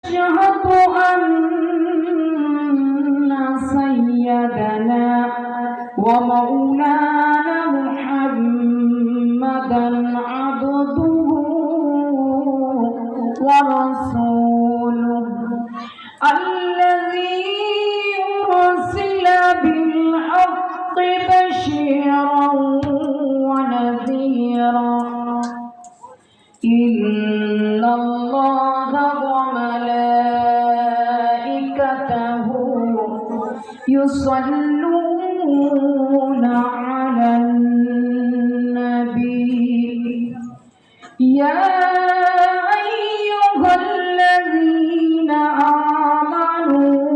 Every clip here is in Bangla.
أشهد أن سيدنا ومولانا محمدا عبده ورسوله الذي أرسل بالحق بشيرا ونذيرا إن الله وملائكته يصلون على النبي يا أيها الذين آمنوا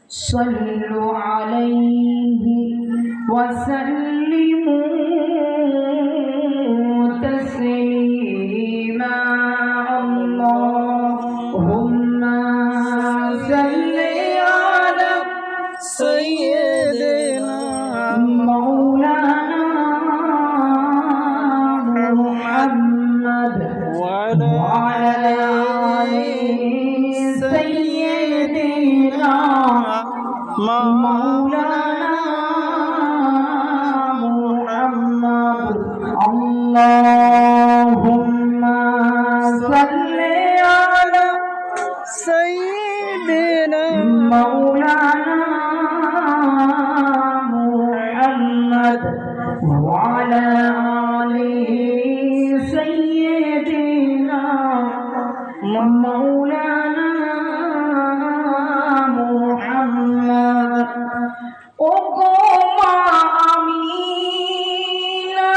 صلوا عليه وسلموا تسليما اللهم صل على سيدنا مولانا محمد وعلى وعلى آل سيدنا مولانا محمد اللهم صل على سيدنا مولانا محمد وعلى آل سيدنا مولانا محمد ওগো আমিনা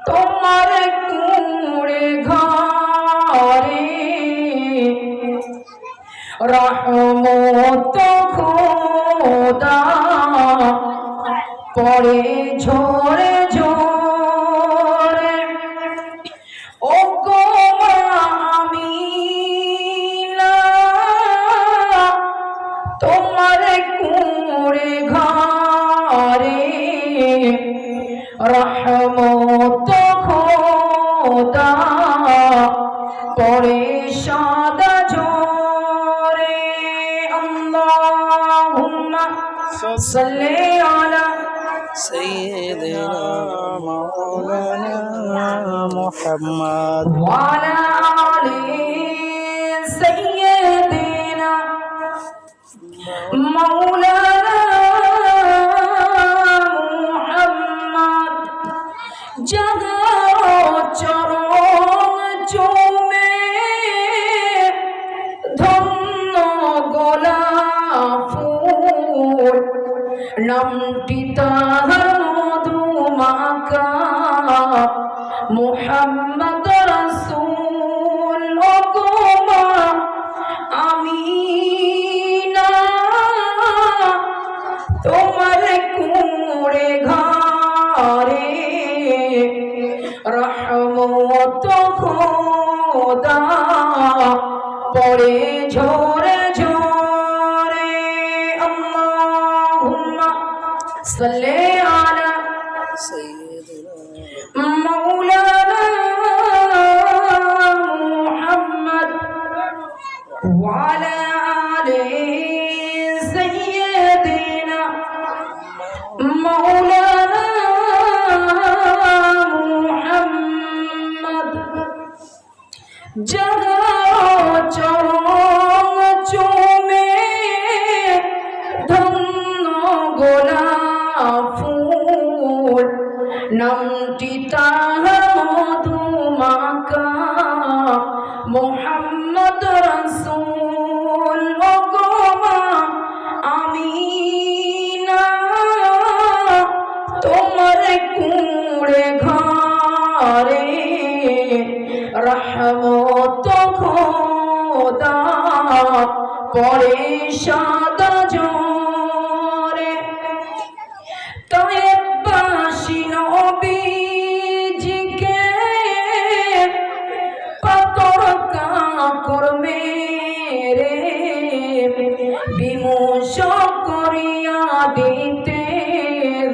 তোমার কুঁড়ে ঘরে রহমত খোদা পড়ে ঝরে ঝরে ওগো আমিনা তোমার কুঁড়ে ঘরে রহমত খোদা পড়ে সাদা ঝরে আল্লাহুম্মা সাল্লি আলা سيدنا مولانا محمد وعلى آل سيدنا مولانا محمد যাহার চরণ চুমে ধন্য গোলাপ ফুল নামটি তাহার মধুমাখা মুহাম্মদ রাসূল ওগো মা আমিনা তোমার কুঁড়ে ঘরে রহমত খোদা পড়ে ঝরে ঝরে আল্লাহুম্মা সাল্লি আলা سيدنا مولانا محمد وعلى آل سيدنا مولانا محمد যাহার চরণ চুমে ধন্য গোলাপ ফুল নামটি তাহার মধুমাখা মুহাম্মদ রাসূল ওগো মা আমিনা তোমার কুঁড়ে ঘরে রহমত খোদা পড়ে সাদা ঝরে তয়েবাসী নবীজিকে পাথর কাকর মেরে বিমোষ করিয়া দিতেন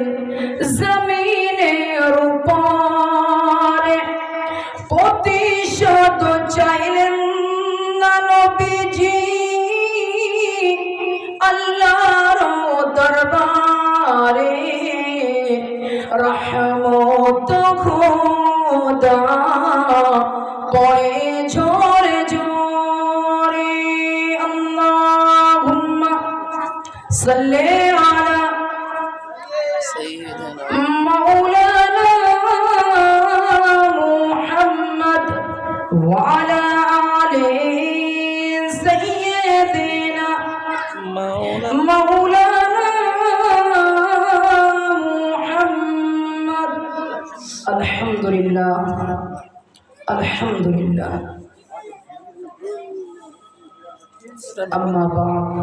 জমিনের উপরে প্রতিশোধ চাইলেন না নবীজি আল্লাহর দরবারে রহমত খোদা পড়ে ঝরে ঝরে আল্লাহুম্মা সাল্লি আলা سيدنا مولانا محمد وعلى آل سيدنا مولانا محمد الحمد لله الحمد لله أما بعد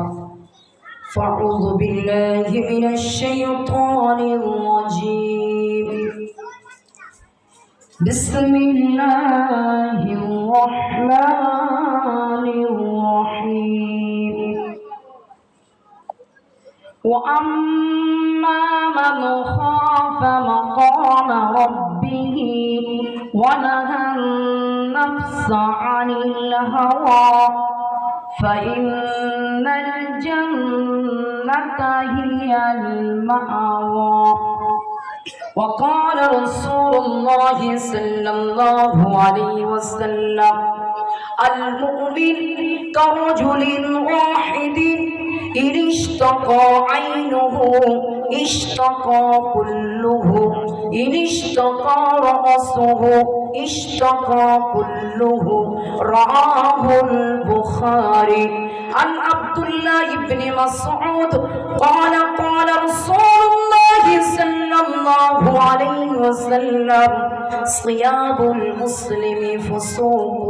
فأعوذ بالله من الشيطان الرجيم بسم الله الرحمن الرحيم وأما من خاف مقام ربه ونهى النفس عن الهوى فإن الجنة هي المأوى وقال رسول الله صلى الله عليه وسلم المؤمن كرجل واحد إن اشتقى عينه اشتقى كله إن اشتقى رأسه اشتقى كله رواه البخاري عن عبد الله بن مسعود قال قال رسول الله صلى الله عليه وسلم صيام المسلم فسوق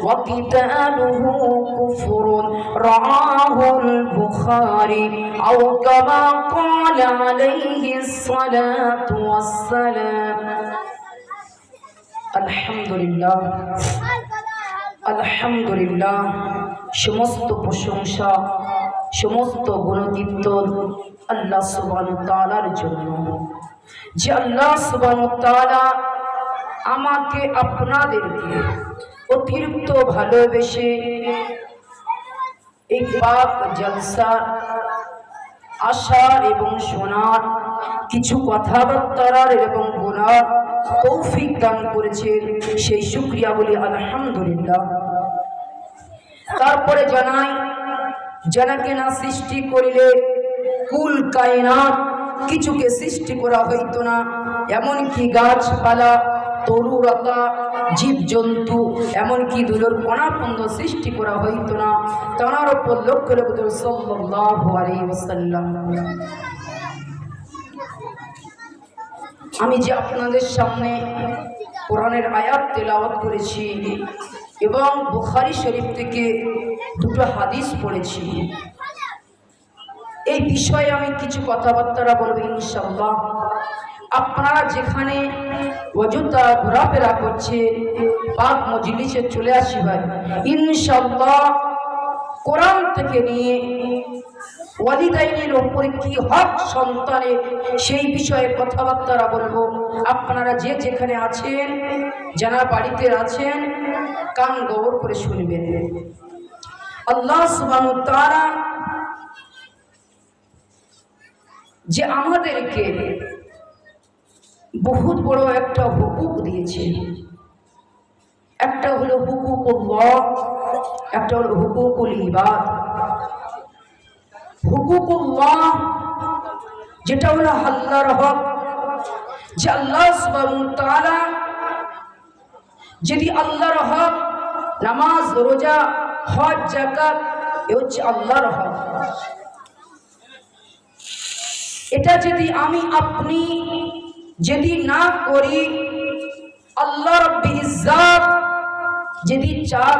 وقتاله كفر رواه البخاري أو كما قال عليه الصلاة والسلام আলহামদুলিল্লাহ আলহামদুলিল্লাহ সমস্ত প্রশংসা সমস্ত গুণকীর্তন আল্লাহ সুবহানাহু ওয়া তাআলার জন্য যে আল্লাহ সুবহানাহু ওয়া তাআলা আমাকে আপনাদেরকে অতিরিক্ত ভালোবেসে এই পাক জলসা আসার এবং শোনার কিছু কথাবার্তার এবং বলার তৌফিক দান করেছেন সেই শুকরিয়া বলি আলহামদুলিল্লাহ। তারপরে জানাই যাকে না সৃষ্টি করিলে কুল কায়নাত কিছুকে সৃষ্টি করা হইতো না, এমনকি গাছপালা তরুলতা জীবজন্তু এমনকি দুলোর কণাপন্দ সৃষ্টি করা হইতো না। তার উপর লক্ষ্য রেখে সাল্লাল্লাহু আলাইহি ওয়াসাল্লাম। আমি যে আপনাদের সামনে কোরআনের আয়াত তেলাওয়াত করেছি এবং বুখারী শরীফ থেকে দুটো হাদিস পড়েছি, এই বিষয়ে আমি কিছু কথাবার্তা বলবো ইনশাআল্লাহ। আপনারা যেখানে অযথা ঘোরাফেরা করছে পাক মজলিসে চলে আসি ভাই, ইনশাআল্লাহ কোরআন থেকে নিয়ে ওয়ালিদাইনের উপরে কি হক সন্তানের সেই বিষয়ে কথাবার্তা বলবো। আপনারা যে যেখানে আছেন, যারা বাড়িতে আছেন, কান গৌর করে শুনবেন। আল্লাহ সুবহানাহু ওয়া তাআলা যে আমাদেরকে বহুত বড় একটা হুকুক দিয়েছে, একটা হলো হুকুকুল্লাহ, একটা হলো হুকুকুল ইবাদ। হুকুকুল্লাহ যেটা হলো আল্লাহর হক, যে আল্লাহ সুবহানাহু ওয়া তাআলা যদি আল্লাহর হক নামাজ রোজা হজ যাকাত এ হচ্ছে আল্লাহর হক। এটা যদি আমি আপনি যদি না করি, আল্লাহ রাব্বুল ইজ্জত যদি চান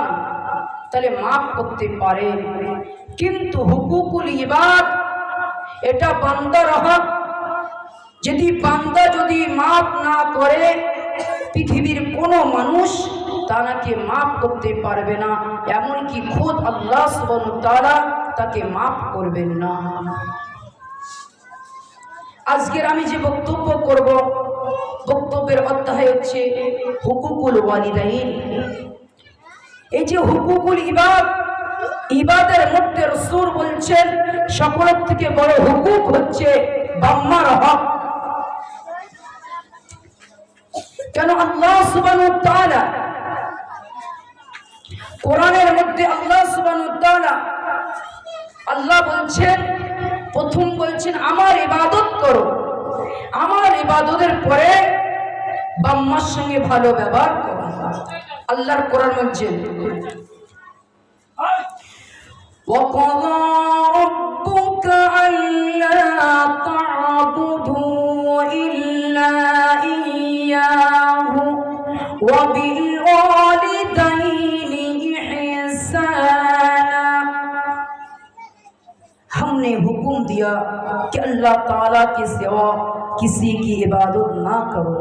তাহলে মাফ করতে পারে। কিন্তু হুকুকুল ইবাদ এটা বান্দার হক, যদি বান্দা যদি মাফ না করে পৃথিবীর কোনো মানুষ তাকে মাফ করতে পারবে না, এমনকি খোদ আল্লাহ সুবহানাহু ওয়া তাআলা তাকে মাফ করবেন না। আজকের আমি যে বক্তব্য করব, বক্তব্যের অধ্যায় হচ্ছে হুকুকুল ওয়ালিদাইন। এই যে হুকুকুল ইবাদ, ইবাদের মধ্যে রাসূল বলছেন সকলের থেকে বড় হুকুক হচ্ছে বাম্মার হক। কেন? আল্লাহ সুবহানাহু ওয়া তাআলা কোরআনের মধ্যে আল্লাহ সুবহানাহু ওয়া তাআলা আল্লাহ বলছেন, প্রথম বলছেন আমার ইবাদত করো, আমার ইবাদতের পরে বাম্মার সঙ্গে ভালো ব্যবহার করো। আল্লাহর কোরআন মধ্যে وَقَضَى رَبُّكَ أَلَّا تَعْبُدُوا إِلَّا إِيَّاهُ وَبِالْوَالِدَيْنِ إِحْسَانًا। हमने हुक्म दिया कि अल्लाह ताला के सिवा किसी की इबादत ना करो।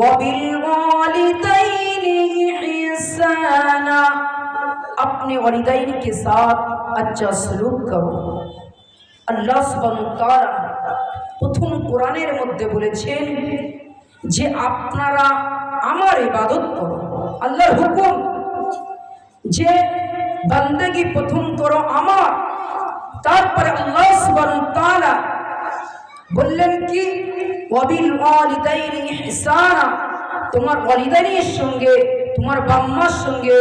وَبِالْوَالِدَيْنِ إِحْسَانًا, अपने वालिदैन के साथ अच्छा सलूक करो। আল্লাহ সুবহানাহু ওয়া তাআলা প্রথম কোরআনের মধ্যে বলেছেন যে আপনারা আমার ইবাদত করো। আল্লাহর হুকুম যে বান্দাগি প্রথম করো আমার। তারপরে আল্লাহ সুবহানাহু ওয়া তাআলা বললেন কি ওয়াবিল ওয়ালিদাইনি ইহসানা, তোমার ওয়ালিদাইনের সঙ্গে, তোমার বাম্মার সঙ্গে,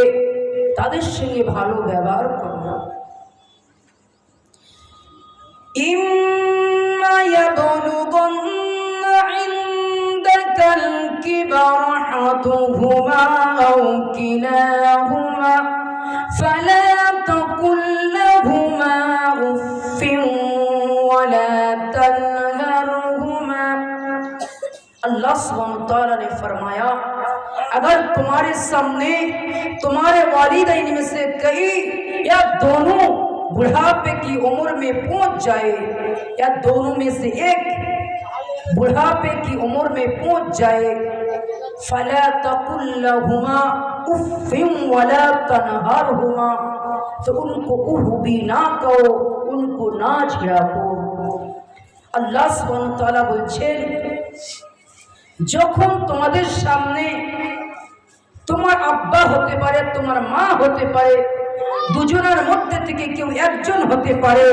তাদের সঙ্গে ভালো ব্যবহার করো। ইম্মা ইয়াবলুগান্না ইনদাকাল কিবারা আহাদুহুমা আও কিলাহুমা ফালা তাকুল লাহুমা উফফিন ওয়ালা তানহারহুমা। अल्लाह सुब्हानहू तआला ने फरमाया, अगर तुम्हारे सामने तुम्हारे वालिदैन में से कई या दोनों बुढ़ापे की उम्र में पहुंच जाए, या दोनों में से एक बुढ़ापे की उम्र में पहुंच जाए, फला तकुल लहुमा उफ्फिन वला तनहरहुमा, तो उनको उह भी ना कहो, उनको ना झिड़को। अल्लाह सुब्हानहू तआला बोलছেন, যখন তোমাদের সামনে তোমার আব্বা হতে পারে, তোমার মা হতে পারে, দুজনের মধ্যে থেকে কেউ একজন হতে পারে,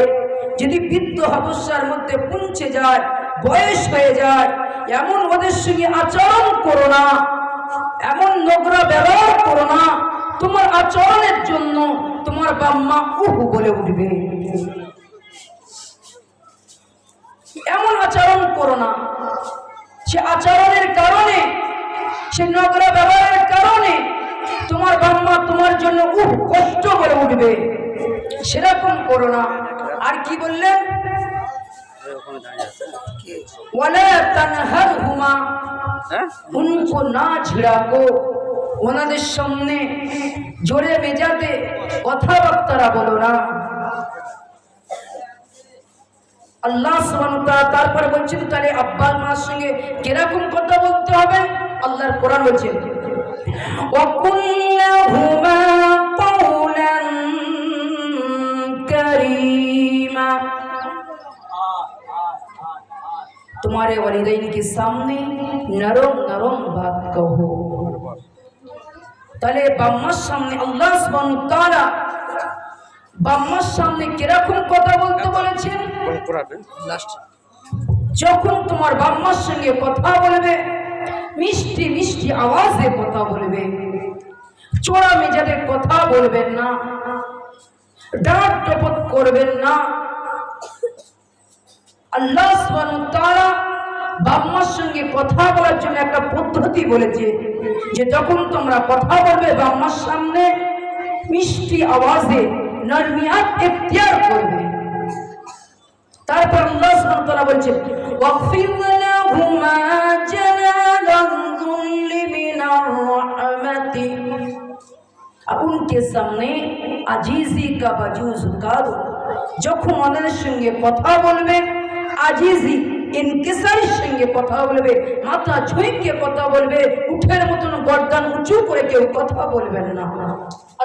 যদি বৃদ্ধ অবস্থার মধ্যে পৌঁছে যায়, বয়স হয়ে যায়, এমন ওদের সঙ্গে আচরণ করো না, এমন নোংরা ব্যবহার করো না, তোমার আচরণের জন্য তোমার বাম্মা উহু বলে উঠবে। এমন আচরণ করো না, সে আচরণের কারণে, সে নোংরা ব্যবহারের কারণে তোমার বাম্মা তোমার জন্য কষ্ট করে উঠবে, সেরকম করো না। আর কি বললেন? ওয়ালা তানহারহুমা, উनको না ঝিড়াকো, ওনাদের সামনে জোরে মেজাজে কথাবার্তা বলো না। আল্লাহ সুবহানাহু ওয়া তাআলা তারপর বলছেন তাহলে আব্বা মার সঙ্গে কিরকম কথা বলতে হবে? আল্লাহর কোরআন বলছেন ওয়া কুল্লাহুমা কাওলান কারীমা, तुम्हारे वालिदैन के सामने नरम नरम बात कहो। তাহলে বাম্মার সামনে আল্লাহ সুবহানাহু ওয়া তাআলা বাম্মার সামনে কিরকম কথা বলতে বলেছেন? যখন তোমার বাম্মার সঙ্গে কথা বলবে, মিষ্টি মিষ্টি আওয়াজে কথা বলবে, চোরা মেজাজে কথা বলবেন না, ডাঁট টপট করবেন না। আল্লাহ সুবহানাহু ওয়া তাআলা বাম্মার সঙ্গে কথা বলার জন্য একটা পদ্ধতি বলেছে, যে যখন তোমরা কথা বলবে বাম্মার সামনে মিষ্টি আওয়াজে নরমিয়াত ইখতিয়ার করবে। তারপর আল্লাহ সুবহানাহু ওয়া তাআলা বলছেন ওয়াগফির লাহুমা জানাযাল-যুল্লি মিনার রাহমাতি, उनके सामने আজিজি का बाजू झुका दो। যখন ওদের সঙ্গে কথা বলবে আজিজি ইনকিসারের সঙ্গে কথা বলবে, মাথা ঝুঁকে কথা বলবে, উঠের মতন গর্দান উঁচু করে কেউ কথা বলবেন না।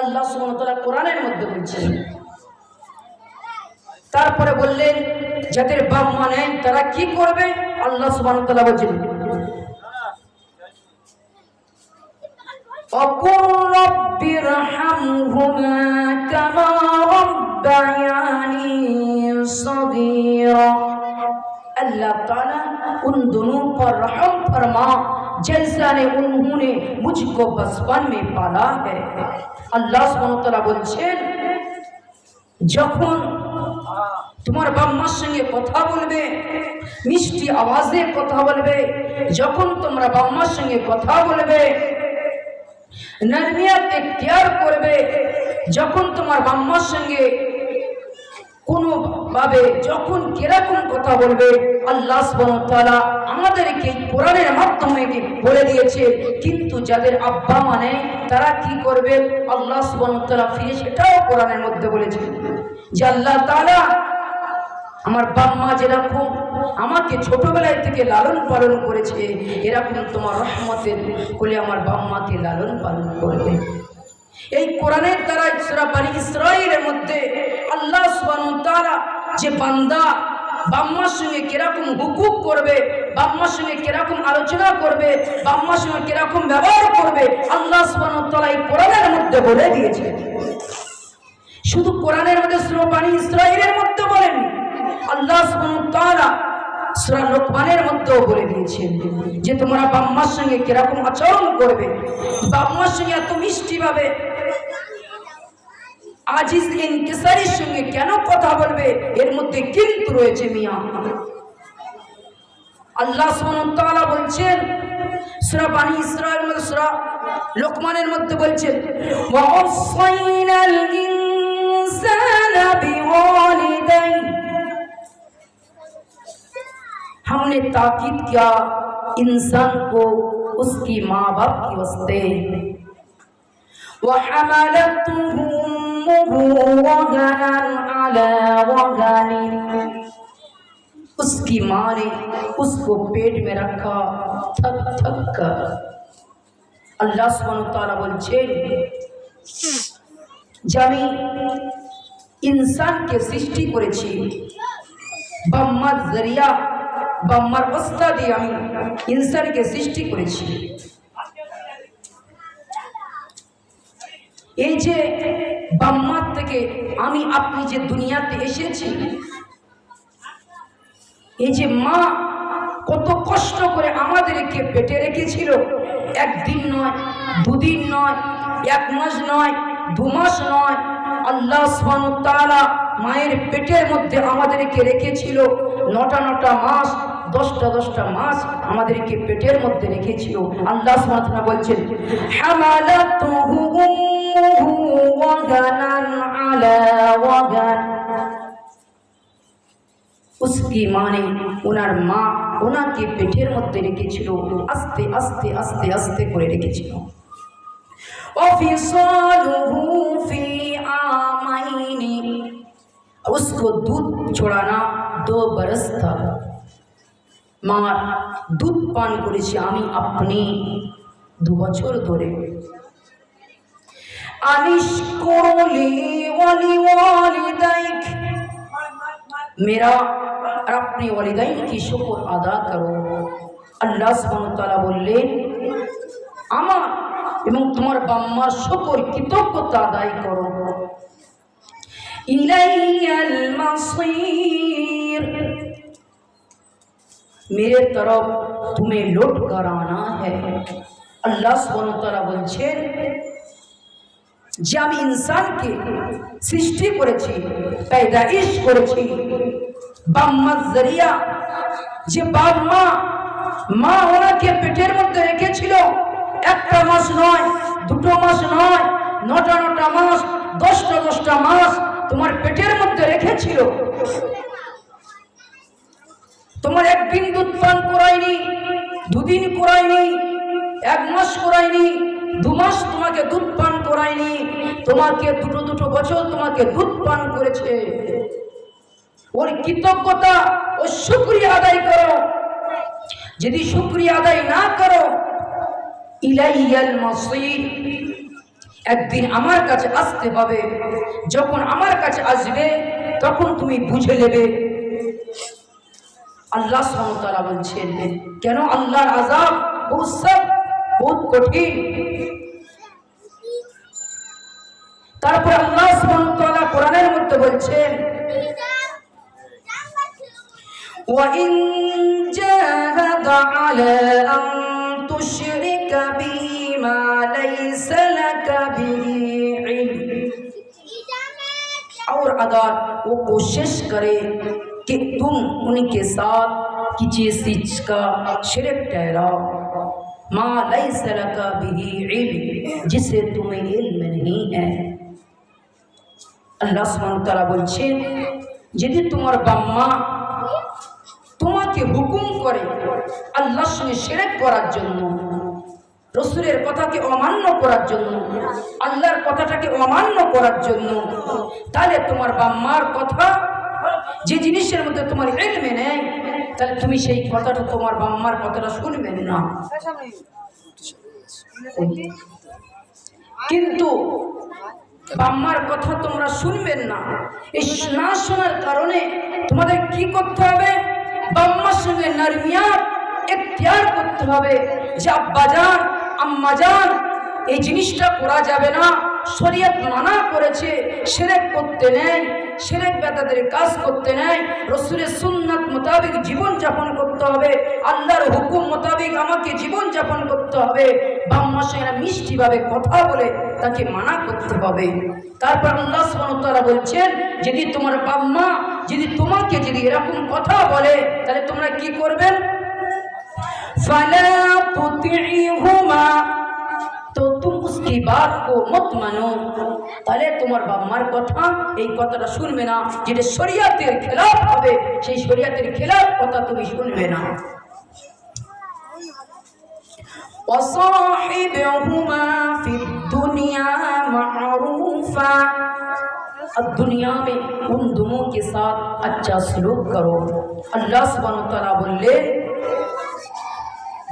আল্লাহ সুবহানাহু ওয়া তাআলা কোরআনের মধ্যে বলছেন। তারপরে বললেন যাদের বাম্মা নেই তারা কি করবে? আল্লাহ সুবহানাহু ওয়া তাআলা বলছেন وَقُلْ رَبِّ उन दोनों पर रहम फरमा जैसा ने उन्होंने मुझको बचपन में पाला है। আল্লাহ সুবহানাহু ওয়া তাআলা বলছেন, যখন তোমার বাম্মার সঙ্গে কথা বলবে, মিষ্টি আওয়াজে কথা বলবে, যখন তোমরা বাম্মার সঙ্গে কথা বলবে, নরমিয়াত ইখতিয়ার করবে, যখন তোমার বাম্মার সঙ্গে কোনো ভাবে যখন কিরকম কথা বলবে, আল্লাহ সুবহানাহু ওয়া তাআলা আমাদেরকে কোরআনের মাধ্যমে বলে দিয়েছে। কিন্তু যাদের আব্বা মানে তারা কি করবে, আল্লাহ সুবহানাহু ওয়া তাআলা ফিরে সেটাও কোরআনের মধ্যে বলেছে যে আল্লাহ তাআলা আমার বাম্মা যেরকম আমাকে ছোটবেলায় থেকে লালন পালন করেছে, এরকম তোমার রহমতের কোলে আমার বাম্মাকে লালন পালন করবে। এই কোরআনের দ্বারা সূরা বনী ইসরাঈলের মধ্যে আল্লাহ সুবহানাহু ওয়া তাআলা যে বান্দা বাম্মার সঙ্গে কিরকম হুকুক করবে, বাম্মার সঙ্গে কিরকম আলোচনা করবে, বাম্মার সঙ্গে কিরকম ব্যবহার করবে, আল্লাহ সুবহানাহু ওয়া তাআলা এই কোরআনের মধ্যে বলে দিয়েছে। শুধু কোরআনের মধ্যে সূরা বনী ইসরাঈলের মধ্যে বলেন, আল্লাহ সুবহানাহু ওয়া তাআলা সূরা লোকমানের মধ্যেও বলে দিয়েছেন যে তোমরা বাম্মার সঙ্গে কিরকম আচরণ করবে, বাম্মার সঙ্গে এত মিষ্টি ভাবে আজিজ ইনকিসারির সঙ্গে কেন কথা বলবে, এর মধ্যে কিন্তু রয়েছে মিয়া। আল্লাহ সুবহানাহু ওয়া তাআলা বলছেন সূরা বনী ইসরাঈল মধ্যে সূরা লোকমানের মধ্যে বলছেন, ওয়া ওয়াসাইনাল ইনসানা বিওয়ালিদাইহি, हमने ताकीद किया इंसान को उसकी माँ बाप की वास्ते। वहमलतहु उम्मुहु वहनन अला वहन, उसकी माँ ने उसको पेट में रखा थक थक कर। अल्लाह सुब्हानाहु व तआला बोलছেন যে আমি ইনসানকে সৃষ্টি করেছি বাম্মার জরিয়া, বাম্মার অবস্থা দিয়ে আমি ইনসানকে সৃষ্টি করেছি। এই যে বাম্মার থেকে আমি আপনি যে দুনিয়াতে এসেছি, এই যে মা কত কষ্ট করে আমাদেরকে পেটে রেখেছিল, একদিন নয়, দুদিন নয়, এক মাস নয়, দু মাস নয়, আল্লাহ সুবহানাহু ওয়া তাআলা মায়ের পেটের মধ্যে আমাদেরকে রেখেছিল ৯টা মাস, 10টা মাস আমাদেরকে পেটের মধ্যে রেখেছিল। আল্লাহ সুবহানাহু ওয়া তাআলা বলছেন, হামালাতুহু উম্মুহু ওয়াহানান আলা ওয়াহান, उसकी माँ ने ওনার মা ওনাকে পেটের মধ্যে রেখেছিল, আস্তে আস্তে আস্তে আস্তে করে রেখেছিল। ওয়াফিসালুহু ফি আমাইনি, उसको दूध छोड़ाना 2 बरस था। মার দুধ পান করেছি আমি আপনি 2 বছর ধরে। আনিশকুরলি ওয়ালি ওয়ালিদাইক, मेरा और अपने वालिदैन की शुक्र अदा करो। আল্লাহ সুবহানাহু ওয়া তাআলা বললেন আমার এবং তোমার বাম্মার শুকর কৃতজ্ঞতা আদায় করো। ইলাইয়াল মাসির, मेरे तरफ तुम्हें लौट कर आना है। আল্লাহ সুবহানাহু ওয়া তাআলা বলছেন যে আমি ইনসানকে সৃষ্টি করেছি, पैदाइश করেছি বাম্মার জরিয়া। যে বাম্মা মা ওনাকে পেটের মধ্যে রেখেছিল 1টা মাস নয়, 2টো মাস নয়, 9টা মাস, 10টা মাস তোমার পেটের মধ্যে রেখেছিল। তোমার একদিন দুধ পান করায়নি, 2 দিন করায়নি, 1 মাস করায়নি, 2 মাস তোমাকে দুধ পান করায়নি, তোমাকে দুটো বছর তোমাকে দুধ পান করেছে। ওর কৃতজ্ঞতা ও শুকরিয়া আদায় করো। যদি শুকরিয়া আদায় না করো, ইলাইয়াল মাসির, একদিন আমার কাছে আসতে হবে। যখন আমার কাছে আসবে তখন তুমি বুঝে নেবে। আল্লাহ সুবহানাহু ওয়া তাআলা বলছেন কেন আল্লাহর আযাব বহুত সখত, বহুত কঠিন। তারপর আল্লাহ সুবহানাহু ওয়া তাআলা কোরআনের মধ্যে বলছেন, ওয়া ইন জাহা আহাদুকা আলা আন তুশরিকা বিহি মা লাইসা লাকা বিহি ইলম। और अगर वो कोशिश करे कि तुम उनके साथ किसी चीज का शिरक ठहराओ मा लैसा लका बिही इल्म, जिसे तुम्हें इल्म नहीं है। আল্লাহ সুবহানাহু ওয়া তাআলা বলছেন, যদি তোমার বাম্মা তোমাকে হুকুম করে আল্লাহর সঙ্গে শিরক করার জন্য, রসুলের কথাকে অমান্য করার জন্য, আল্লাহর কথাটাকে অমান্য করার জন্য, তাহলে তোমার বাম্মার কথা যে জিনিসের মধ্যে তোমার ইলমে নেই, তাহলে তুমি সেই কথাটা, তোমার বাম্মার কথাটা শুনবেন না। কিন্তু বাম্মার কথা তোমরা শুনবেন না, এই না শোনার কারণে তোমাদের কি করতে হবে? বাম্মার সঙ্গে নরমিয়াত ইখতিয়ার করতে হবে যে আব্বাজান আম্মাজান এই জিনিসটা করা যাবে না, শরীয়ত মানা করেছে, শিরক করতে নেই, শিরক বেদাতের কাজ করতে নেই, রসুলের সুন্নাত মোতাবেক জীবন যাপন করতে হবে, আল্লাহর হুকুম মোতাবেক আমাকে জীবন যাপন করতে হবে। বাম্মার সঙ্গে মিষ্টিভাবে কথা বলে তাকে মানা করতে হবে। তারপর আল্লাহ সুবহানাহু ওয়া তাআলা বলছেন, যদি তোমার বাম্মা যদি তোমাকে যদি এরকম কথা বলে, তাহলে তোমরা কি করবেন? ফালা তুতিইহুমা, तो तुम उसकी बात को मत मानो। তাহলে তোমার বাম্মার কথা, এই কথাটা শুনবে না, যেটা শরীয়তের খেলাফ হবে, সেই শরীয়তের খেলাফ কথা তুমি শুনবে না। وصاحبهما في الدنيا معروفا, अब दुनिया में उन दोनों के साथ अच्छा सलूक करो। अल्लाह सुब्हानाहु व तआला बोले,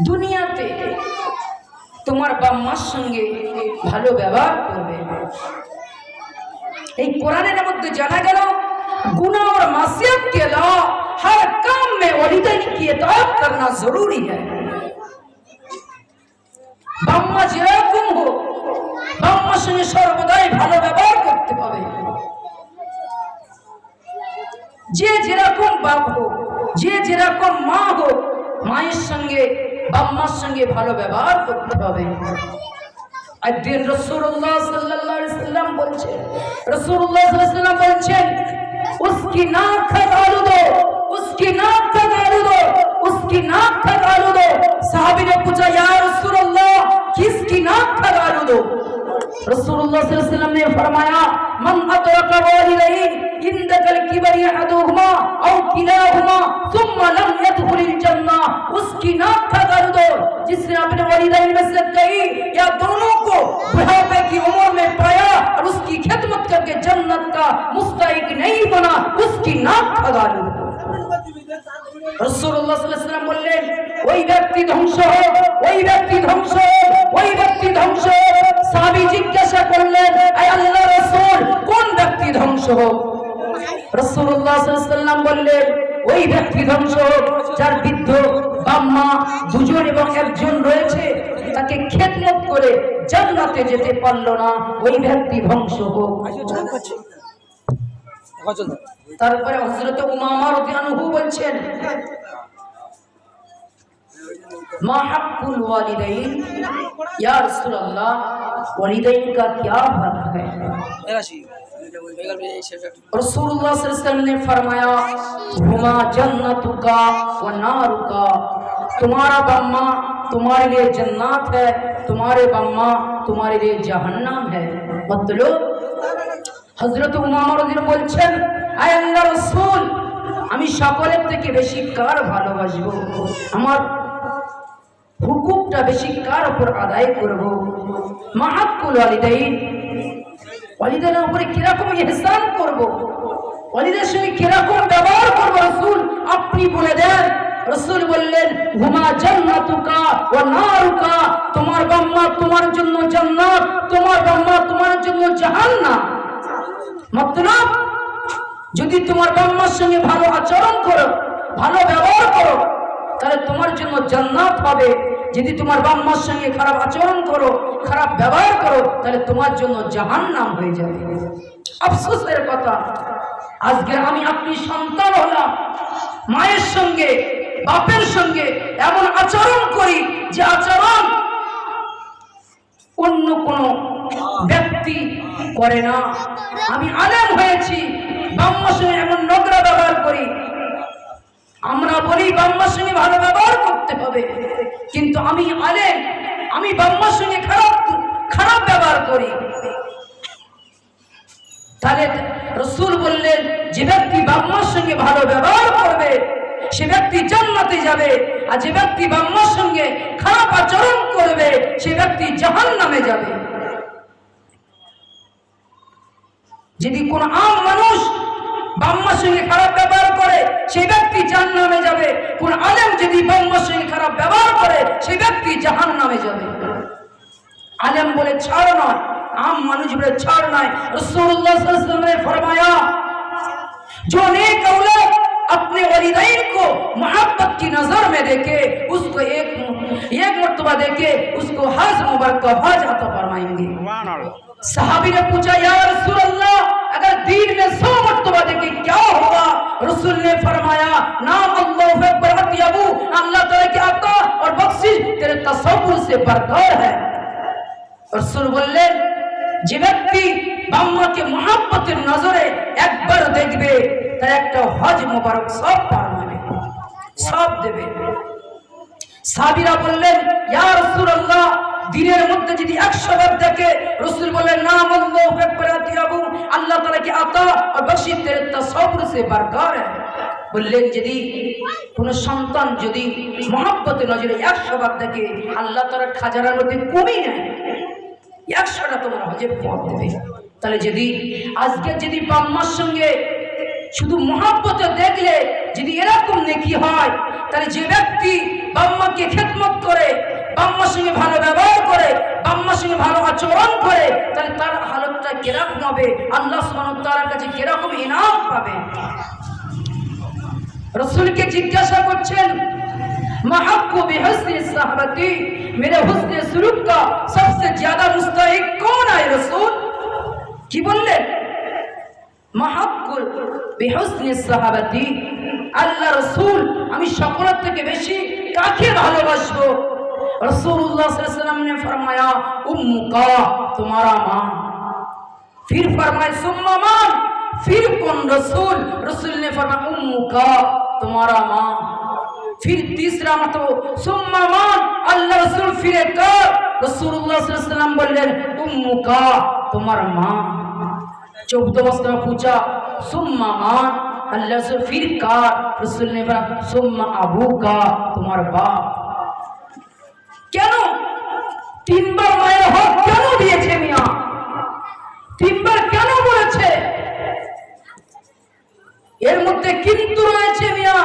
দুনিয়াতে তোমার বাম্মার সঙ্গে ভালো ব্যবহার করবে। এই কোরআনের মধ্যে জানা গেল गुनाह और मासियत के अलावा हर काम में वलिदैन की इताअत करना जरूरी है। বাম্মা যেরকম হোক, বাম্মার সঙ্গে সর্বদাই ভালো ব্যবহার করতে হবে। যে যেরকম বাপ হোক, যে যেরকম মা হোক, মায়ের সঙ্গে বাম্মার সঙ্গে ভালো ব্যবহার করতে হবে। একদিন রাসূলুল্লাহ সাল্লাল্লাহু আলাইহি ওয়াসাল্লাম বলছেন, রাসূলুল্লাহ সাল্লাল্লাহু আলাইহি ওয়াসাল্লাম বলছেন, उसकी नाक खगालू दो, उसकी नाक खगालू दो, उसकी नाक खगालू दो। साहबी ने पूछा, या रसूलुल्लाह किसकी नाक खगालू दो? रसूलुल्लाह सल्लल्लाहु अलैहि वसल्लम ने फरमाया, मन अतरका वालिदैन इंदकल किबरी अहदुहुमा औ किलाहुमा सुम्मा लम यदखुलिल जन्नह, उसकी नाक खगालू दो। जिसने अपने वालिदैन में से कई या दोनों को बुढ़ापे की उम्र में पाया और उसकी खिदमत करके जन्नत का मुस्तहिक नहीं बना, उसकी नाक खगालू दो। রাসূলুল্লাহ সাল্লাল্লাহু আলাইহি ওয়াসাল্লাম বললেন, ওই ব্যক্তি ধ্বংস হোক, ওই ব্যক্তি ধ্বংস হোক, ওই ব্যক্তি ধ্বংস হোক। সাহাবী জিজ্ঞাসা করলেন, আয় আল্লাহর রাসূল, কোন ব্যক্তি ধ্বংস হোক? রাসূলুল্লাহ সাল্লাল্লাহু আলাইহি ওয়াসাল্লাম বললেন, ওই ব্যক্তি ধ্বংস হোক যার বৃদ্ধ বাম্মা দুজন এবং একজন রয়েছে, তাকে খেদমত করে জান্নাতে যেতে পারল না, ওই ব্যক্তি ধ্বংস হোক। তারপরে হযরত উমামা রাদিয়াল্লাহু আনহু বলছেন, মা হাক্কুল ওয়ালিদাইন, ইয়া রাসূলুল্লাহ ওয়ালিদাইন का क्या हक है? रसूलुल्लाह सल्लल्लाहु अलैहि वसल्लम ने फरमाया, हुमा जन्नतुका व नारुका, तुम्हारा बाम्मा तुम्हारे लिए जन्नत है, तुम्हारे बाम्मा तुम्हारे लिए जहन्नम है। मतलब হযরত উমামা রাদিয়াল্লাহু আনহু বলছেন, আয় আল্লাহর রাসূল, আমি সকলের থেকে বেশি কার ভালোবাসবো? আমার হুকুকটা বেশি কার উপর আদায় করব? মা হাক্কুল ওয়ালিদাইন, ওয়ালিদাইনের উপরে কিরকম ইহসান করব, ওয়ালিদের সঙ্গে কিরকম ব্যবহার করব রাসূল আপনি বলে দেন। রাসূল বললেন, হুমা জান্নাতুকা ওয়া নারুকা, তোমার বাম্মা তোমার জন্য জান্নাত, তোমার বাম্মা তোমার জন্য জাহান্নাম। মতলব যদি তোমার বাম্মার সঙ্গে ভালো আচরণ করো, ভালো ব্যবহার করো, তাহলে তোমার জন্য জান্নাত হবে। যদি তোমার বাম্মার সঙ্গে খারাপ আচরণ করো, খারাপ ব্যবহার করো, তাহলে তোমার জন্য জাহান্নাম হয়ে যাবে। আফসোসের কথা, আজকে আমি আপনি সন্তান হলাম, মায়ের সঙ্গে বাপের সঙ্গে এমন আচরণ করি যে আচরণ অন্য কোনো ব্যক্তি করে না। আমি আলেম হয়েছি, বাম্মার সঙ্গে এমন নোংরা ব্যবহার করি। আমরা বলি বাম্মার সঙ্গে ভালো ব্যবহার করতে হবে, কিন্তু আমি আলেম, আমি বাম্মার সঙ্গে খারাপ ব্যবহার করি। তাহলে রাসূল বললেন যে ব্যক্তি বাম্মার সঙ্গে ভালো ব্যবহার করবে সে ব্যক্তি জান্নাতে যাবে, আর যে ব্যক্তি বাম্মার সঙ্গে খারাপ আচরণ করবে সে ব্যক্তি জাহান্নামে যাবে। যদি কোন আম মানুষ বাম্মার সঙ্গে খারাপ ব্যবহার করে সেই ব্যক্তি জাহান্নামে যাবে, কোন আলেম যদি বাম্মার সঙ্গে খারাপ ব্যবহার করে সেই ব্যক্তি জাহান্নামে যাবে। आलम बोले छाड़ ना, आम मनुष्य बोले छाड़ ना। रसूलुल्लाह सल्लल्लाहु अलैहि वसल्लम ने फरमाया जो नेक औलाद अपने वालिदैन को मोहब्बत की नजर में देखे उसको एक मर्तबा देखे उसको हज मुबारक का हज अता फरमाएंगे। सहाबी ने पूछा या रसूल अल्लाह अगर दीन में 100 मर्तबा देखे क्या होगा? रसूल ने फरमाया नाम अल्लाहु अकबर अतयबू, अल्लाह ताला की अता और बख्शिश तेरे तसव्वुर से बरतर है। रसूल बोललेन যে ব্যক্তি বাম্মাকে মোহাব্বতের নজরে একবার দেখবে তার একটা হজ মোবারক সব পাবে, সব দেবে। সাহাবীরা বললেন ইয়া রাসূলুল্লাহ দিনের মধ্যে যদি 100 বার দেখে, রাসূল বললেন নাম আল্লাহু আকবার আতিয়াবু, আল্লাহ তাআলা কি আতা और बख्शिश तेरे तसव्वुर से बरकार है। বললেন যদি কোন সন্তান যদি মোহাব্বতের নজরে 100 বার দেখে আল্লাহ তাআলার খাজানার মধ্যে কমই নাই 100টা তোমার হজের পথ দেবে। তাহলে যদি আজকে যদি বাম্মার সঙ্গে শুধু মোহাব্বতে দেখলে যদি এরকম নেকি হয়, তাহলে যে ব্যক্তি বাম্মাকে খেদমত করে, বাম্মার সঙ্গে ভালো ব্যবহার করে, বাম্মার সঙ্গে ভালো আচরণ করে, তাহলে তার হালতটা কিরকম হবে, আল্লাহ সুবহানাহু ওয়া তাআলার কাছে কিরকম ইনাম পাবে। রাসূলকে জিজ্ঞাসা করছেন महब्बु बिहुस्नि सहबती, मेरे हुस्ने सुलूक का सबसे ज्यादा मुस्तहिक कौन है रसूल? की बोललेन महब्बु बिहुस्नि सहबती, अल्लाह रसूल আমি সকলের থেকে বেশি কাকে ভালোবাসবো? রাসূলুল্লাহ সাল্লাল্লাহু আলাইহি ওয়াসাল্লাম ने फरमाया उम्मुका, तुम्हारा मां। फिर फरमाया सुम्मा मान, फिर कौन? रसूल ने फरमाया उम्मुका, तुम्हारा मां। फिर तीसरा मतलब सुम्मा मान, अल्लाह रसूल फिर एक रसूलुल्लाह सल्लल्लाहु अलैहि वसल्लम बोलें उम्मुका, तुम्हारा मां। 14 मरतबा पूछा सुम्मा मान, अल्लाह रसूल फिर कहा, रसूल ने बोला सुम्मा अबूका, तुम्हारा बाप। কেন 3 বার মায়ের হক কেন দিয়েছে মিয়া? 3 বার কেন বলেছে? এর মধ্যে কিন্তু রয়েছে মিয়া।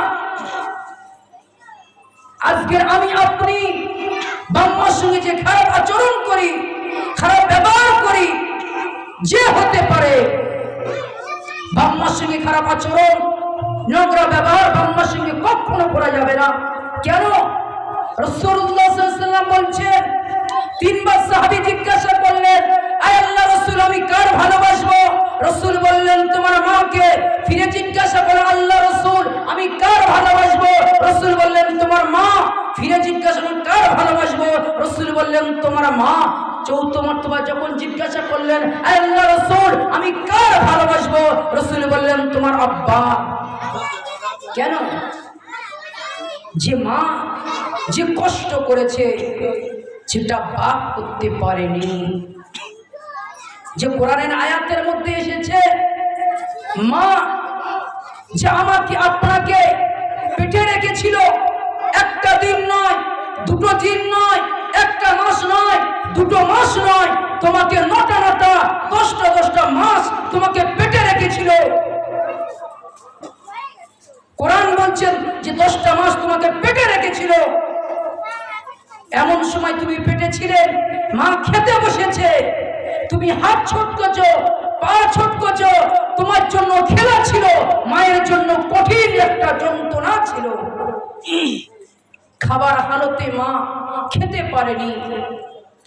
আজকের আমি আপনি বাম্মার সঙ্গে যে খারাপ আচরণ করি, খারাপ ব্যবহার করি, যে হতে পারে বাম্মার সঙ্গে খারাপ আচরণ নোংরা ব্যবহার বাম্মার সঙ্গে কখনো করা যাবে না। কেন? রাসূলুল্লাহ সাল্লাল্লাহু আলাইহি ওয়াসাল্লাম বলছেন 3 বার সাহাবী জিজ্ঞাসা করলেন আয় আল্লাহ রাসূল আমি কার ভালোবাসবো? রাসূল বললেন তোমার মাকে। ফিরে জিজ্ঞাসা করলেন আল্লাহ রাসূল আমি কার ভালোবাসবো? রাসূল বললেন তোমার মা। ফিরে জিজ্ঞাসা করলেন কার ভালোবাসবো? রাসূল বললেন তোমার মা। 4th মর্তবা যখন জিজ্ঞাসা করলেন আয় আল্লাহ রাসূল আমি কার ভালোবাসবো? রাসূল বললেন তোমার আব্বা। কেন? যে মা যে কষ্ট করেছে সেটা বাপ করতে পারেনি। যে কোরআনের আয়াতের মধ্যে এসেছে মা যে আমাকে আপনাকে পেটে রেখেছিল, একটা দিন নয়, 2 দিন নয়, একটা মাস নয়, 2 মাস নয়, তোমাকে 9টা 10টা মাস তোমাকে পেটে রেখেছিল। কোরআন বলছেন যে 10টা মাস তোমাকে পেটে রেখেছিল। এমন সময় তুমি পেটে ছিলে, মা খেতে বসেছে, তুমি হাত ছটকেছো, পা ছটকেছো, তোমার জন্য খেলা ছিল, মায়ের জন্য কঠিন একটা যন্ত্রণা ছিল। খাবার হালতে মা খেতে পারেনি।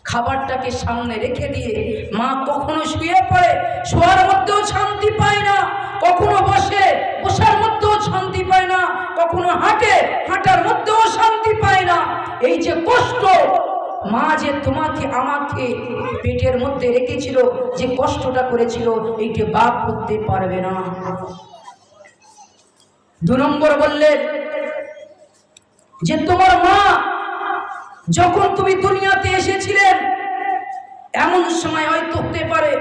খাবারটাকে সামনে রেখে দিয়ে মা কখনো শুয়ে পড়ে, শোয়ার মধ্যেও শান্তি পায় না, কখনো বসার মধ্যেও শান্তি পায় না, কখনো হাঁটে, হাঁটার মধ্যেও শান্তি পায় না। এই যে কষ্ট, মা যে তোমাকে আমাকে পেটের মধ্যে রেখেছিল, যে কষ্টটা করেছিল, এইকে বাপ করতে পারবে না। 2 নম্বর বললেন যে তোমার মা যখন তুমি দুনিয়াতে এসেছিলেন, এমন সময় হয়তো হতে পারে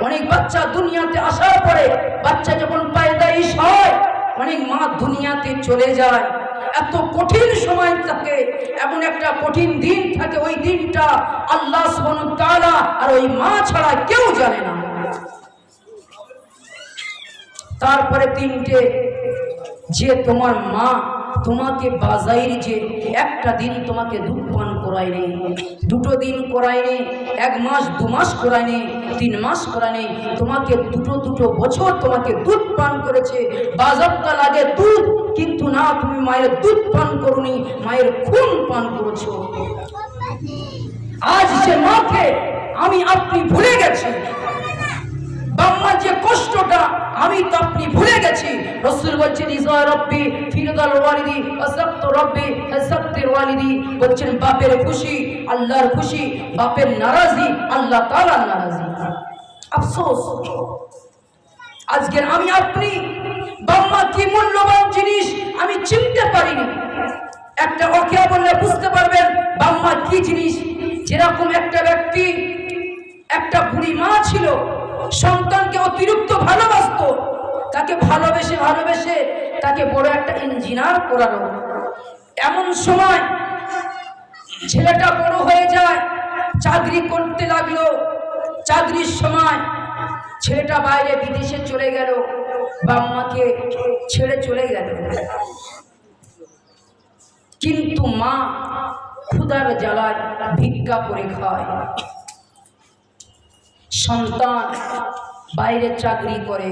অনেক বাচ্চা দুনিয়াতে আসার পরে, বাচ্চা যখন পায়দাইশ হয়, অনেক মা দুনিয়াতে চলে যায়। এত কঠিন সময় থাকে, এমন একটা কঠিন দিন থাকে, ওই দিনটা আল্লাহ সুবহানাহু ওয়া তাআলা আর ওই মা ছাড়া কেউ জানে না। তারপরে 3টে, যে তোমার মা তোমাকে বাজাইর যে একটা দিন তোমাকে দুধ পান করায়নি, 2 দিন করায়নি, 1 মাস 2 মাস করায়নি, 3 মাস করায়নি, তোমাকে 2 বছর তোমাকে দুধ পান করেছে। বাজারটা লাগে দুধ, কিন্তু না, তুমি মায়ের দুধ পান করনি, মায়ের খুন পান করেছো। আজ সে মাকে আমি আপনি ভুলে গেছি, বাম্মার যে কষ্টটা আমি তো আপনি ভুলে গেছি। রাসূল বলছেন ইজা রাব্বি ফিরদাল ওয়ালিদি ওয়াসাক্তু রাব্বি হাসাক্তির ওয়ালিদি, বলছেন বাপের খুশি আল্লাহর খুশি, বাপের নারাজি আল্লাহ তাআলার নারাজি। আফসোস আজকের আমি আপনি বাম্মা কি মূল্যবান জিনিস আমি চিনতে পারিনি। একটা ওয়াকিয়া বললে বুঝতে পারবেন বাম্মা কি জিনিস। যেরকম একটা ব্যক্তি, একটা বুড়ি মা ছিল, সন্তানকে অতিরিক্ত ভালোবাসতো, তাকে ভালোবেসে ভালোবেসে তাকে বড় একটা ইঞ্জিনিয়ার করালো। এমন সময় ছেলেটা বড় হয়ে যায়, চাকরি করতে লাগলো। চাকরির সময় ছেলেটা বাইরে বিদেশে চলে গেল, বাম্মাকে ছেড়ে চলে গেল। কিন্তু মা ক্ষুধার জ্বালায় ভিক্ষা করে খায়। সন্তান বাইরে চাকরি করে,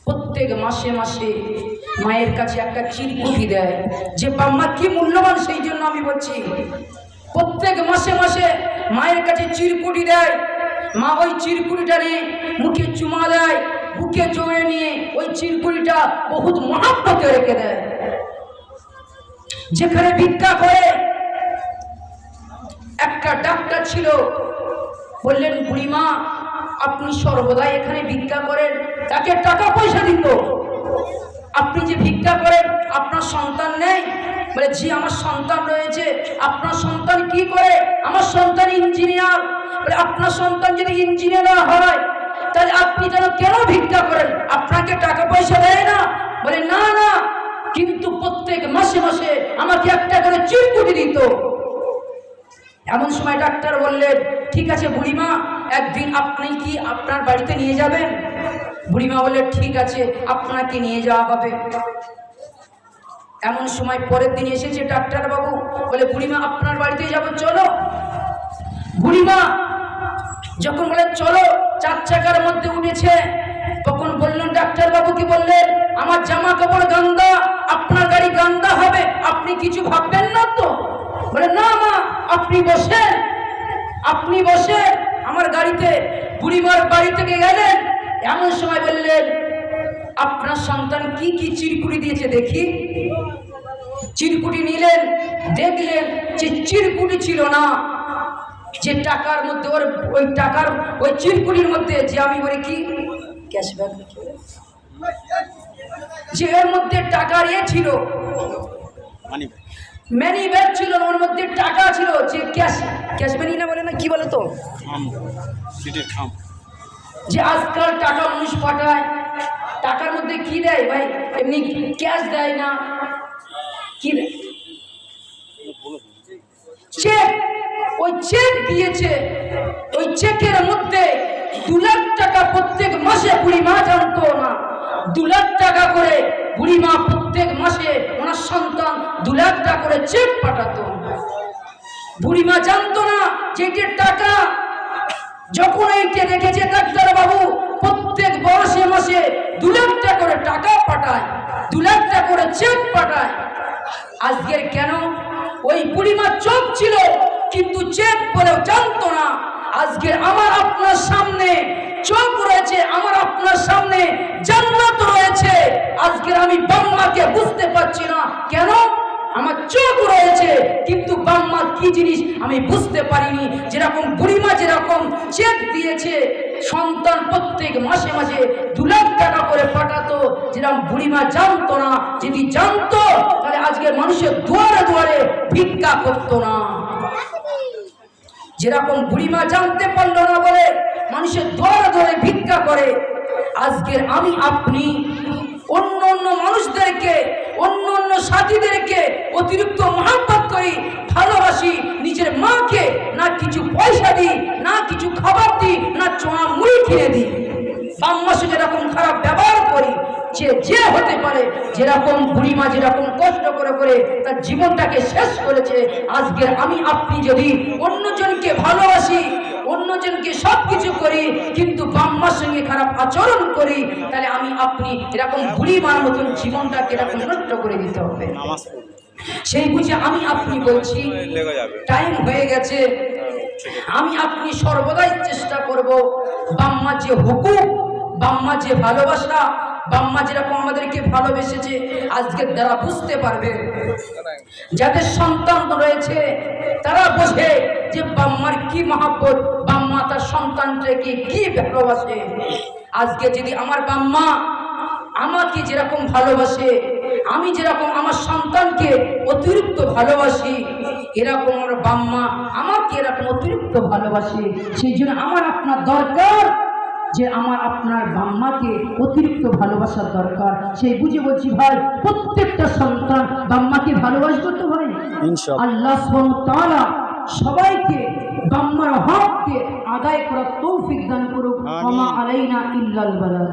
প্রত্যেক মাসে মাসে মায়ের কাছে একটা চিরকুটি দেয়। যে বাম্মা কি মূল্যবান সেই জন্য আমি বলছি, প্রত্যেক মাসে মাসে মায়ের কাছে চিরকুটি দেয়। মা ওই চিরকুটিটা নিয়ে মুখে চুমা দেয়, বুকে জড়িয়ে নিয়ে ওই চিরকুটিটা বহুত মহাব্বতে রেখে দেয়। যেখানে ভিক্ষা করে একটা ডাক্তার ছিল, বললেন বুড়িমা আপনি সর্বদাই এখানে ভিক্ষা করেন, তাকে টাকা পয়সা দিত। আপনি যে ভিক্ষা করেন আপনার সন্তান নেই? বলে জি আমার সন্তান রয়েছে। আপনার সন্তান কি করে? আমার সন্তান ইঞ্জিনিয়ার। বলে আপনার সন্তান যদি ইঞ্জিনিয়ার হয় তাহলে আপনি কেন ভিক্ষা করেন? আপনাকে টাকা পয়সা দেয় না? বলে না না, কিন্তু প্রত্যেক মাসে মাসে আমাকে একটা করে চিরকুটি দিত। এমন সময় ডাক্তার বললেন ঠিক আছে বুড়িমা, একদিন আপনি কি আপনার বাড়িতে নিয়ে যাবেন? বুড়িমা বললে ঠিক আছে, আপনাকে নিয়ে যাওয়া হবে। এমন সময় পরের দিন এসেছে ডাক্তার বাবু, বলে বুড়িমা আপনার বাড়িতে যাব, চলো। বুড়িমা যখন বলে চলো, 4 চাকার মধ্যে উঠেছে, তখন বললেন ডাক্তার বাবু কি বললেন, আমার জামা কাপড় গান্দা, আপনার গাড়ি গান্দা হবে, আপনি কিছু ভাববেন না তো? বলে না মা আপনি বসেন, আপনি বসে আমার গাড়িতে। বুড়িমার বাড়ি থেকে গেলেন, এমন সময় বললেন আপনার সন্তান কি কি চিরকুটি দিয়েছে দেখি। চিরকুটি নিলেন, দেখলেন যে চিরকুটি ছিল না, যে টাকার মধ্যে ওর ওই টাকার ওই চিরকুটির মধ্যে যে আমি বলি কি ক্যাশব্যাক, যে এর মধ্যে টাকার ছিল, মানি ব্যাগ ছিল, ওর মধ্যে টাকা ছিল, যে ক্যাশ মানি না বলে না কি বলে তো, যে আজকাল টাকা মানুষ পাঠায়, টাকার মধ্যে কি দেয় ভাই, এমনি ক্যাশ দেয় না, কি দেয়? চেক। ওই চেক দিয়েছে, ওই চেকের মধ্যে 2 লাখ টাকা প্রত্যেক মাসে। বুড়িমা জানতো না 2 লাখ টাকা করে বুড়িমা প্রত্যেক মাসে ওনার সন্তান 2 লাখ টাকা করে চেক পাঠাতো। বুড়িমা জানতো না যে এটা টাকা। যখন এইটা দেখেছে ডাক্তার বাবু প্রত্যেক মাসে মাসে 2 লাখ টাকা করে টাকা পাঠায়, 2 লাখ টাকা করে চেক পাঠায়। আজকের কেন? ওই বুড়িমা চোখ ছিল কিন্তু চেক বলেও জানতো না। আজকের আমার আপনার সামনে চোখ রয়েছে, আমার আপনার সামনে জান্নাত রয়েছে, আজকের আমি বাম্মাকে বুঝতে পারছি না। কেন? আমার চোখ রয়েছে কিন্তু বাম্মা কি জিনিস আমি বুঝতে পারিনি। যেরকম বুড়িমা যেরকম চেক দিয়েছে সন্তান প্রত্যেক মাসে মাসে 2 লাখ টাকা করে পাঠাতো, যেরকম বুড়িমা জানতো না। যদি জানতো তাহলে আজকে মানুষের দুয়ারে দুয়ারে ভিক্ষা করতো না। যেরকম বুড়িমা জানতে পারলো না বলে মানুষের দুয়ারে দুয়ারে ভিক্ষা করে। আজকের আমি আপনি অন্য অন্য মানুষদেরকে, অন্য অন্য সাথীদেরকে অতিরিক্ত মহব্বত করি, ভালোবাসি। নিজের মাকে না কিছু পয়সা দিই, না কিছু খাবার দিই, না চোয়া মুড়ি কিনে দিই। বাম্মার সঙ্গে এরকম খারাপ ব্যবহার করি। যে হতে পারে, যেরকম বুড়িমা যেরকম কষ্ট করে করে তার জীবনটাকে শেষ করেছে, আজকের আমি আপনি যদি অন্যজনকে ভালোবাসি, অন্যজনকে সব কিছু করি কিন্তু বাম্মার সঙ্গে খারাপ আচরণ করি, তাহলে আমি আপনি এরকম বুড়িমার মতন জীবনটাকে এরকম নষ্ট করে দিতে হবে। সেই বুঝে আমি আপনি বলছি, টাইম হয়ে গেছে। আমি আপনি সর্বদাই চেষ্টা করব বাম্মা যে হুকুম, বাম্মা যে ভালোবাসা, বাম্মা যেরকম আমাদেরকে ভালোবেসেছে আজকের দ্বারা বুঝতে পারবে। যাদের সন্তান রয়েছে তারা বোঝে যে বাম্মার কি মহব্বত, বাম্মা তার সন্তানটাকে কি ভালোবাসে। আজকে যদি আমার বাম্মা আমাকে যেরকম ভালোবাসে, আমি যেরকম আমার সন্তানকে অতিরিক্ত ভালোবাসি, এরকম আমার বাম্মা আমাকে এরকম অতিরিক্ত ভালোবাসে। সেই জন্য আমার আপনার দরকার যে আমার আপনার বাম্মাকে অতিরিক্ত ভালোবাসার দরকার। সেই বুঝে বলছি ভাই, প্রত্যেকটা সন্তান বাম্মাকে ভালোবাসবে তো ভাই। আল্লাহ সুবহানাহু ওয়া তাআলা সবাইকে বাম্মার হককে আদায় করার তৌফিক দান করুক। ওয়া মা আলাইনা ইল্লাল বালাগ।